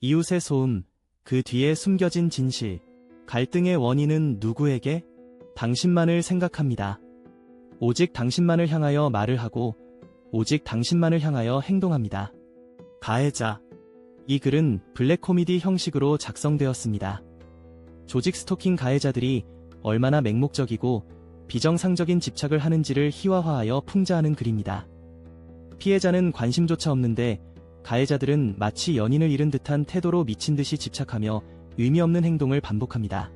이웃의 소음, 그 뒤에 숨겨진 진실. 갈등의 원인은 누구에게? 당신만을 생각합니다. 오직 당신만을 향하여 말을 하고 오직 당신만을 향하여 행동합니다. 가해자. 이 글은 블랙 코미디 형식으로 작성되었습니다. 조직 스토킹 가해자들이 얼마나 맹목적이고 비정상적인 집착을 하는지를 희화화하여 풍자하는 글입니다. 피해자는 관심조차 없는데 가해자들은 마치 연인을 잃은 듯한 태도로 미친 듯이 집착하며 의미 없는 행동을 반복합니다.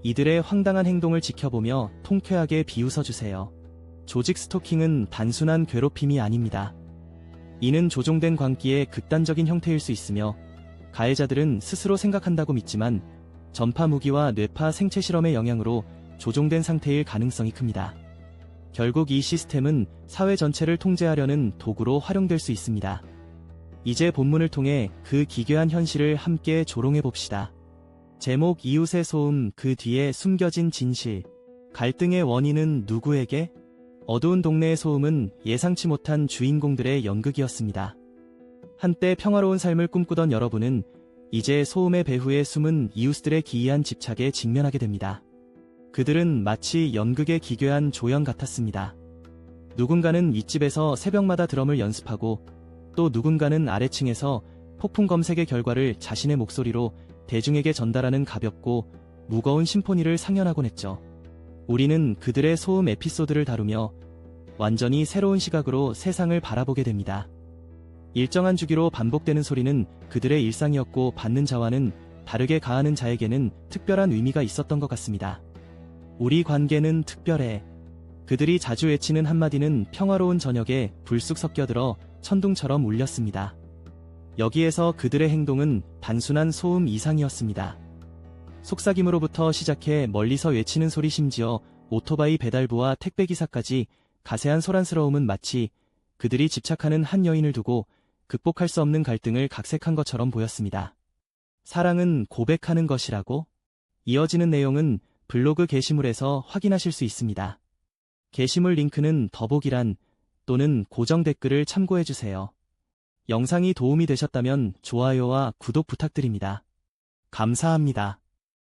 이들의 황당한 행동을 지켜보며 통쾌하게 비웃어주세요. 조직 스토킹은 단순한 괴롭힘이 아닙니다. 이는 조종된 광기의 극단적인 형태일 수 있으며 가해자들은 스스로 생각한다고 믿지만 전파 무기와 뇌파 생체 실험의 영향으로 조종된 상태일 가능성이 큽니다. 결국 이 시스템은 사회 전체를 통제하려는 도구로 활용될 수 있습니다. 이제 본문을 통해 그 기괴한 현실을 함께 조롱해봅시다. 제목 이웃의 소음, 그 뒤에 숨겨진 진실. 갈등의 원인은 누구에게? 어두운 동네의 소음은 예상치 못한 주인공들의 연극이었습니다. 한때 평화로운 삶을 꿈꾸던 여러분은 이제 소음의 배후에 숨은 이웃들의 기이한 집착에 직면하게 됩니다. 그들은 마치 연극의 기괴한 조연 같았습니다. 누군가는 윗집에서 새벽마다 드럼을 연습하고 또 누군가는 아래층에서 폭풍 검색의 결과를 자신의 목소리로 대중에게 전달하는 가볍고 무거운 심포니를 상연하곤 했죠. 우리는 그들의 소음 에피소드를 다루며 완전히 새로운 시각으로 세상을 바라보게 됩니다. 일정한 주기로 반복되는 소리는 그들의 일상이었고 받는 자와는 다르게 가하는 자에게는 특별한 의미가 있었던 것 같습니다. 우리 관계는 특별해. 그들이 자주 외치는 한마디는 평화로운 저녁에 불쑥 섞여들어 천둥처럼 울렸습니다. 여기에서 그들의 행동은 단순한 소음 이상이었습니다. 속삭임으로부터 시작해 멀리서 외치는 소리, 심지어 오토바이 배달부와 택배기사까지 가세한 소란스러움은 마치 그들이 집착하는 한 여인을 두고 극복할 수 없는 갈등을 각색한 것처럼 보였습니다. 사랑은 고백하는 것이라고? 이어지는 내용은 블로그 게시물에서 확인하실 수 있습니다. 게시물 링크는 더보기란 또는 고정 댓글을 참고해주세요. 영상이 도움이 되셨다면 좋아요와 구독 부탁드립니다. 감사합니다.